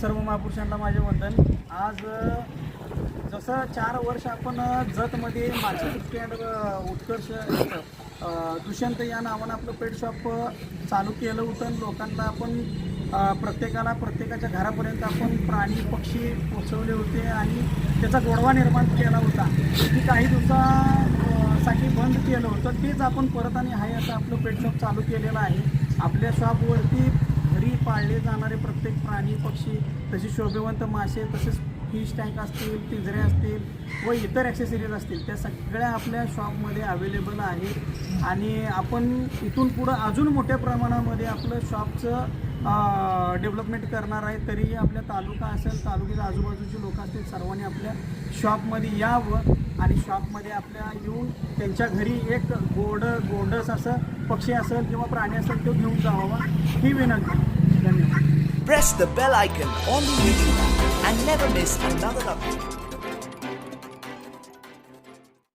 सर्व महापुरुषांना माझे वंदन. आज जसं 4 वर्ष आपण जतमध्ये मातृसृष्टी अँड उत्कर्ष दुष्यंत या नावानं आपलं पेट शॉप चालू केलं होतं आणि लोकांना आपण प्रत्येकाच्या घरापर्यंत आपण प्राणी पक्षी पोचवले होते आणि त्याचा गोडवा निर्माण केला होता. की काही दिवसासाठी बंद केलं होतं, तेच आपण परत आणि आहे असं आपलं पेट शॉप चालू केलेलं आहे. आपल्या शॉपवरती घरी पाळले जाणारे प्रत्येक प्राणी पक्षी, तसेच शोभेवंत मासे, तसेच फिश टँक असतील, पिंजरे असतील व इतर ॲक्सेसरीज असतील, त्या सगळ्या आपल्या शॉपमध्ये अवेलेबल आहेत. आणि आपण इथून पुढं अजून मोठ्या प्रमाणामध्ये आपलं शॉपचं डेव्हलपमेंट करणार आहे. तरीही आपल्या तालुका असेल, तालुक्याच्या आजूबाजूचे लोक असतील, सर्वांनी आपल्या शॉपमध्ये यावं आणि शॉपमध्ये आपल्या येऊन त्यांच्या घरी एक गोंडस असं पक्षी असेल किंवा प्राणी असेल तो घेऊन जावा ही विनंती. धन्यवाद. Press the bell icon on the YouTube app and never miss another update.